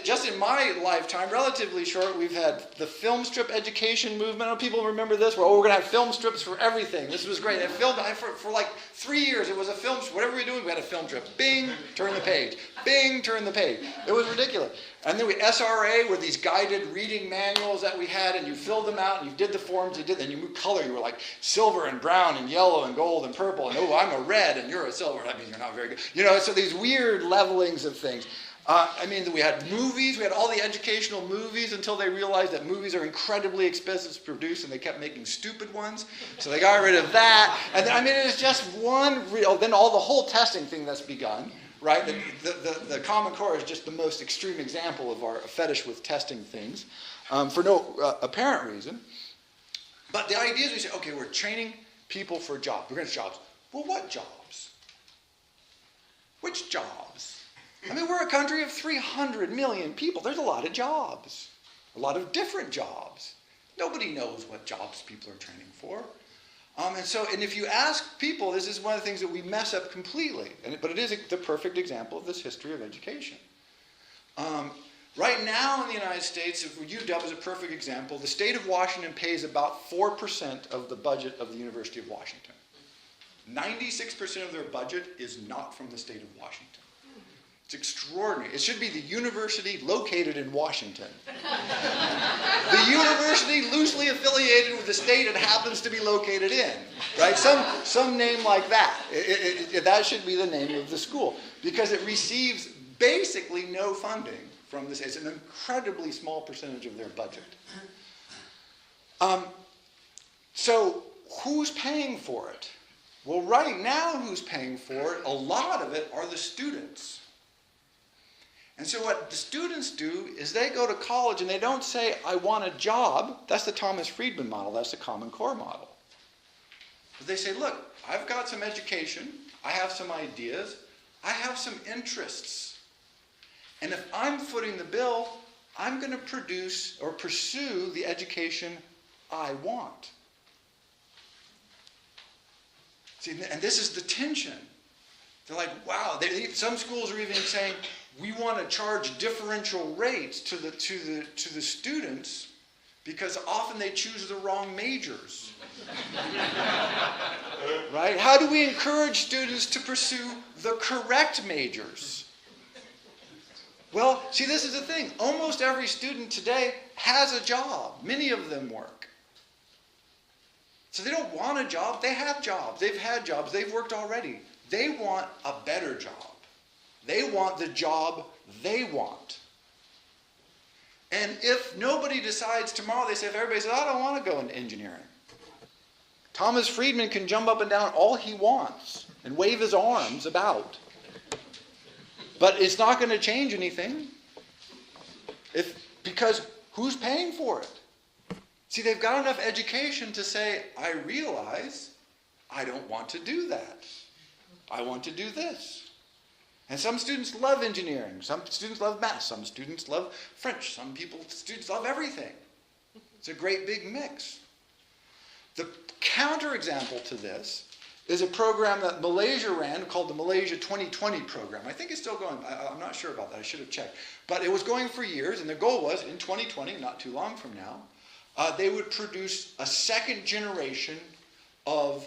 just in my lifetime, relatively short, we've had the film strip education movement. I don't know if people remember this, where, we're going to have film strips for everything. This was great. And for like 3 years, it was a film strip. Whatever we were doing, we had a film strip. Bing, turn the page. Bing, turn the page. It was ridiculous. And then SRA were these guided reading manuals that we had, and you filled them out, and you did the forms, and you moved color. You were like silver and brown and yellow and gold and purple, and I'm a red and you're a silver. That means you're not very good. So these weird levelings of things. We had movies. We had all the educational movies until they realized that movies are incredibly expensive to produce, and they kept making stupid ones. So they got rid of that. And it was just one then all the whole testing thing that's begun. Right? The Common Core is just the most extreme example of our fetish with testing things for no apparent reason. But the idea is we say, okay, we're training people for jobs. We're going to jobs. Well, what jobs? Which jobs? We're a country of 300 million people. There's a lot of jobs. A lot of different jobs. Nobody knows what jobs people are training for. And if you ask people, this is one of the things that we mess up completely. But it is the perfect example of this history of education. Right now in the United States, if UW is a perfect example, the state of Washington pays about 4% of the budget of the University of Washington. 96% of their budget is not from the state of Washington. It's extraordinary. It should be the university located in Washington. The university loosely affiliated with the state it happens to be located in. Right? Some name like that. That should be the name of the school. Because it receives basically no funding from the state. It's an incredibly small percentage of their budget. So who's paying for it? Well, right now who's paying for it? A lot of it are the students. And so what the students do is they go to college and they don't say, I want a job. That's the Thomas Friedman model. That's the Common Core model. But they say, look, I've got some education. I have some ideas. I have some interests. And if I'm footing the bill, I'm going to produce or pursue the education I want. See, and this is the tension. They're like, wow. Some schools are even saying, we want to charge differential rates to the students because often they choose the wrong majors. Right? How do we encourage students to pursue the correct majors? Well, see, this is the thing. Almost every student today has a job. Many of them work. So they don't want a job. They have jobs. They've had jobs. They've worked already. They want a better job. They want the job they want. And if nobody decides tomorrow, if everybody says, I don't want to go into engineering. Thomas Friedman can jump up and down all he wants and wave his arms about. But it's not going to change anything. Because who's paying for it? See, they've got enough education to say, I realize I don't want to do that. I want to do this. And some students love engineering. Some students love math. Some students love French. Students love everything. It's a great big mix. The counterexample to this is a program that Malaysia ran called the Malaysia 2020 program. I think it's still going. I'm not sure about that. I should have checked. But it was going for years, and the goal was in 2020, not too long from now, they would produce a second generation of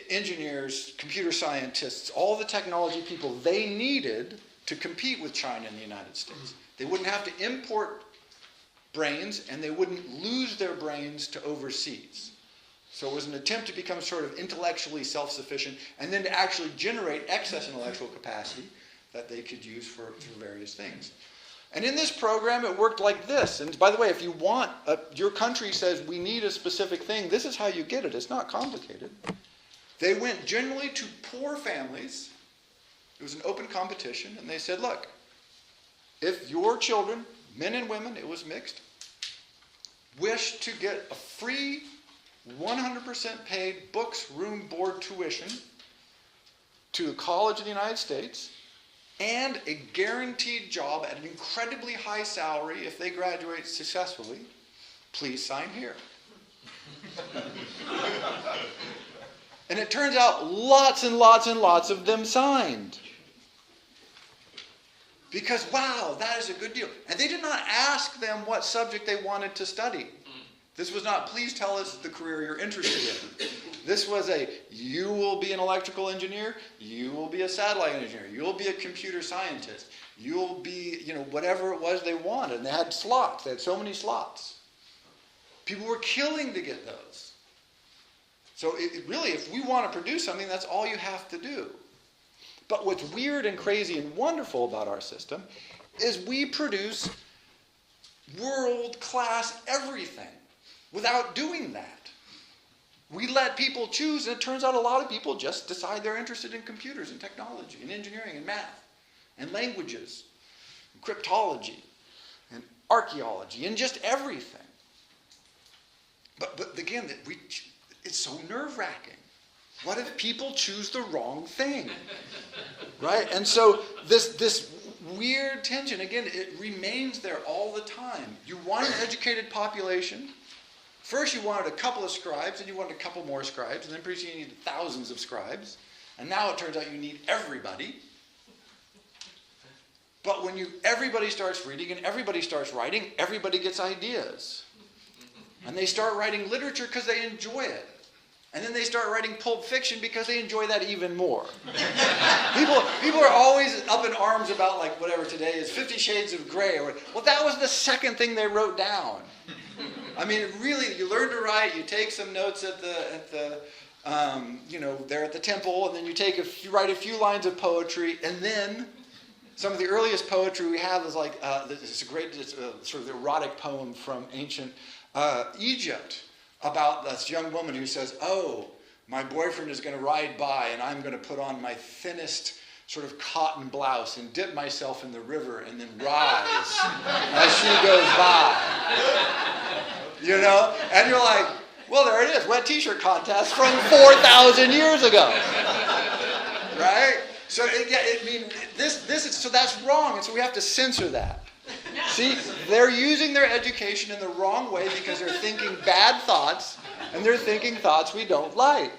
engineers, computer scientists, all the technology people they needed to compete with China and the United States. They wouldn't have to import brains, and they wouldn't lose their brains to overseas. So it was an attempt to become sort of intellectually self-sufficient, and then to actually generate excess intellectual capacity that they could use for various things. And in this program, it worked like this. And by the way, if you want, your country says we need a specific thing, this is how you get it. It's not complicated. They went generally to poor families. It was an open competition. And they said, look, if your children, men and women, it was mixed, wish to get a free 100% paid books, room, board, tuition to a college in the United States, and a guaranteed job at an incredibly high salary if they graduate successfully, please sign here. And it turns out lots and lots and lots of them signed. Because, wow, that is a good deal. And they did not ask them what subject they wanted to study. This was not, please tell us the career you're interested in. This was you will be an electrical engineer, you will be a satellite engineer, you'll be a computer scientist, you'll be, whatever it was they wanted. And they had slots. They had so many slots. People were killing to get those. So really, if we want to produce something, that's all you have to do. But what's weird and crazy and wonderful about our system is we produce world-class everything without doing that. We let people choose, and it turns out a lot of people just decide they're interested in computers and technology and engineering and math and languages and cryptology and archaeology and just everything. But again, it's so nerve-wracking. What if people choose the wrong thing? Right? And so this weird tension, again, it remains there all the time. You want an educated population. First you wanted a couple of scribes, and you wanted a couple more scribes, and then pretty soon you needed thousands of scribes. And now it turns out you need everybody. But when everybody starts reading and everybody starts writing, everybody gets ideas. And they start writing literature because they enjoy it. And then they start writing Pulp Fiction because they enjoy that even more. People are always up in arms about, like, whatever today is 50 Shades of Grey. Well, that was the second thing they wrote down. I mean, really, you learn to write, you take some notes there at the temple, and then you write a few lines of poetry, and then some of the earliest poetry we have is like, it's sort of the erotic poem from ancient Egypt about this young woman who says, oh, my boyfriend is going to ride by, and I'm going to put on my thinnest sort of cotton blouse and dip myself in the river and then rise as she goes by. And you're like, well, there it is, wet t-shirt contest from 4,000 years ago. Right? So, so that's wrong, and so we have to censor that. See, they're using their education in the wrong way because they're thinking bad thoughts, and they're thinking thoughts we don't like.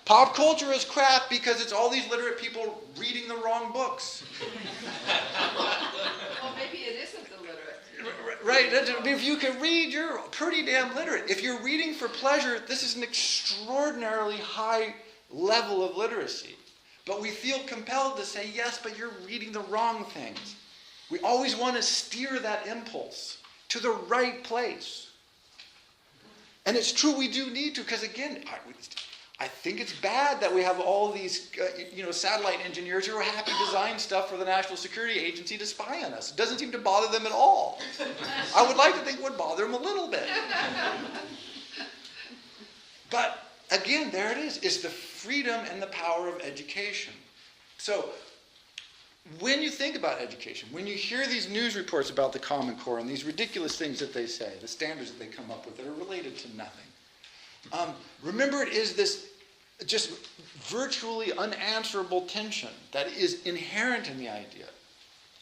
Pop culture is crap because it's all these literate people reading the wrong books. Well, maybe it isn't the literate. Right. If you can read, you're pretty damn literate. If you're reading for pleasure, this is an extraordinarily high level of literacy. But we feel compelled to say, yes, but you're reading the wrong things. We always want to steer that impulse to the right place. And it's true we do need to, because again, I think it's bad that we have all these satellite engineers who are happy to design stuff for the National Security Agency to spy on us. It doesn't seem to bother them at all. I would like to think it would bother them a little bit. But again, there it is. It's the freedom and the power of education. So when you think about education, when you hear these news reports about the Common Core and these ridiculous things that they say, the standards that they come up with that are related to nothing, remember it is this just virtually unanswerable tension that is inherent in the idea.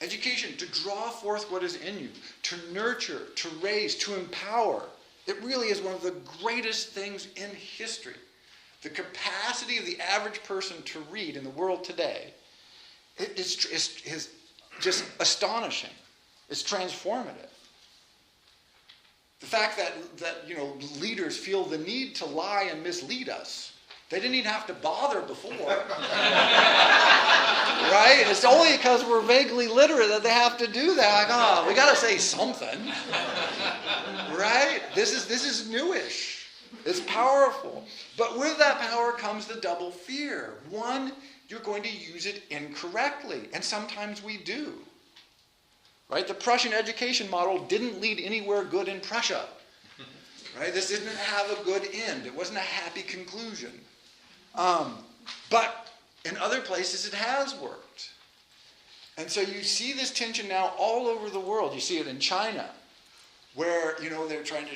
Education, to draw forth what is in you, to nurture, to raise, to empower. It really is one of the greatest things in history. The capacity of the average person to read in the world today is just astonishing. It's transformative. The fact that leaders feel the need to lie and mislead us They didn't even have to bother before. Right? It's only because we're vaguely literate that they have to do that. Like, oh, we got to say something. Right? This is newish. It's powerful. But with that power comes the double fear. One, you're going to use it incorrectly. And sometimes we do. Right? The Prussian education model didn't lead anywhere good in Prussia. Right? This didn't have a good end. It wasn't a happy conclusion. But in other places it has worked. And so you see this tension now all over the world. You see it in China, where, they're trying to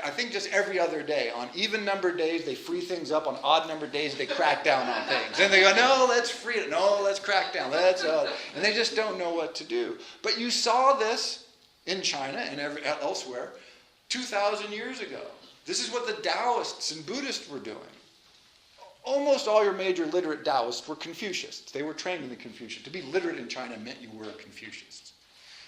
I think just every other day, on even numbered days, they free things up. On odd numbered days, they crack down on things. And they go, no, let's free it. No, let's crack down. And they just don't know what to do. But you saw this in China and elsewhere 2,000 years ago. This is what the Taoists and Buddhists were doing. Almost all your major literate Taoists were Confucianists. They were trained in the Confucian. To be literate in China meant you were a Confucianist.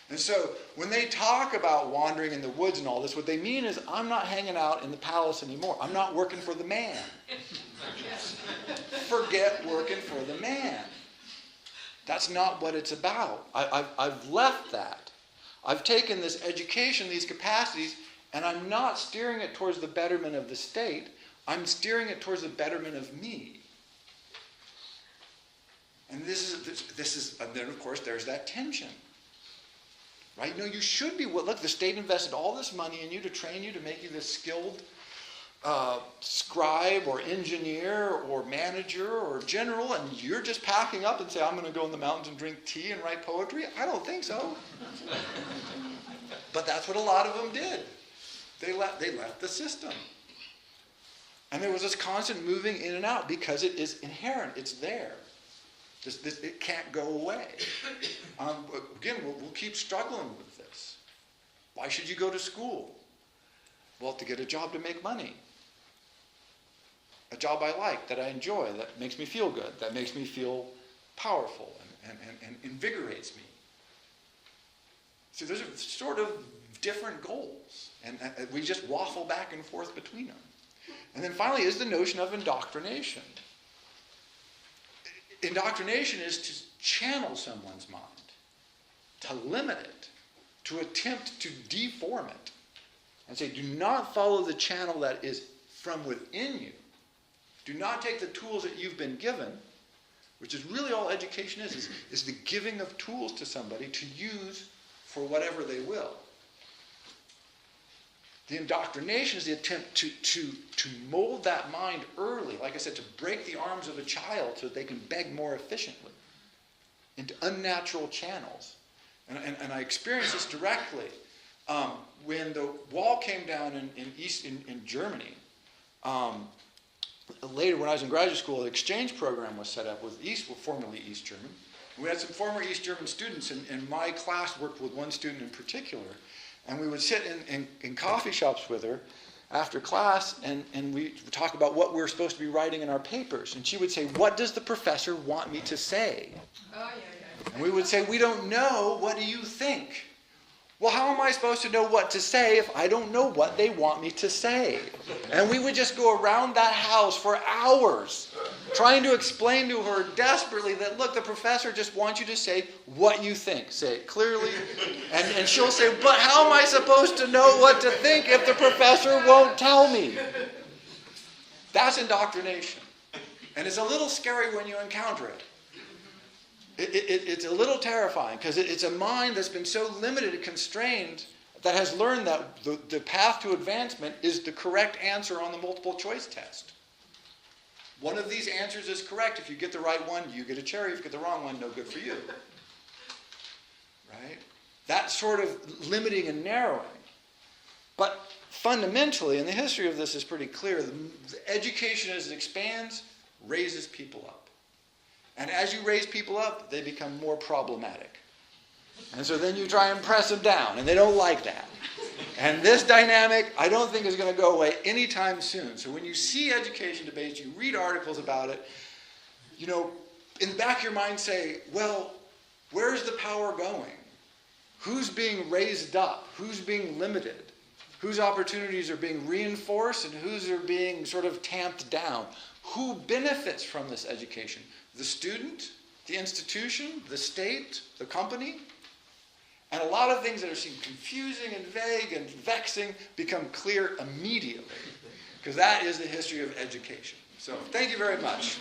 And so when they talk about wandering in the woods and all this, what they mean is, I'm not hanging out in the palace anymore. I'm not working for the man. Forget working for the man. That's not what it's about. I've left that. I've taken this education, these capacities, and I'm not steering it towards the betterment of the state. I'm steering it towards the betterment of me. And this is, and then of course there's that tension. Right? You should be, look, the state invested all this money in you to train you, to make you this skilled scribe or engineer or manager or general, and you're just packing up and say, I'm going to go in the mountains and drink tea and write poetry? I don't think so. But that's what a lot of them did. They left the system. And there was this constant moving in and out because it is inherent. It's there. It can't go away. Again, we'll keep struggling with this. Why should you go to school? Well, to get a job to make money. A job I like, that I enjoy, that makes me feel good, that makes me feel powerful and invigorates me. So those are sort of different goals. And we just waffle back and forth between them. And then finally is the notion of indoctrination. Indoctrination is to channel someone's mind, to limit it, to attempt to deform it. And say, do not follow the channel that is from within you. Do not take the tools that you've been given, which is really all education is the giving of tools to somebody to use for whatever they will. The indoctrination is the attempt to mold that mind early, like I said, to break the arms of a child so that they can beg more efficiently into unnatural channels. And I experienced this directly when the wall came down in Germany. Later, when I was in graduate school, the exchange program was set up with formerly East German. We had some former East German students, and my class worked with one student in particular. And we would sit in coffee shops with her after class, and we would talk about what we were supposed to be writing in our papers. And she would say, what does the professor want me to say? Oh, yeah. And we would say, we don't know. What do you think? Well, how am I supposed to know what to say if I don't know what they want me to say? And we would just go around that house for hours trying to explain to her desperately that, look, the professor just wants you to say what you think. Say it clearly. And she'll say, but how am I supposed to know what to think if the professor won't tell me? That's indoctrination. And it's a little scary when you encounter it. It's a little terrifying because it's a mind that's been so limited and constrained that has learned that the path to advancement is the correct answer on the multiple choice test. One of these answers is correct. If you get the right one, you get a cherry. If you get the wrong one, no good for you. Right? That sort of limiting and narrowing. But fundamentally, and the history of this is pretty clear, the education as it expands raises people up. And as you raise people up, they become more problematic. And so then you try and press them down, and they don't like that. And this dynamic, I don't think is going to go away anytime soon. So when you see education debates, you read articles about it, in the back of your mind say, well, where's the power going? Who's being raised up? Who's being limited? whose opportunities are being reinforced and whose are being sort of tamped down. Who benefits from this education? The student, the institution, the state, the company? And a lot of things that are seem confusing and vague and vexing become clear immediately, because that is the history of education. So thank you very much.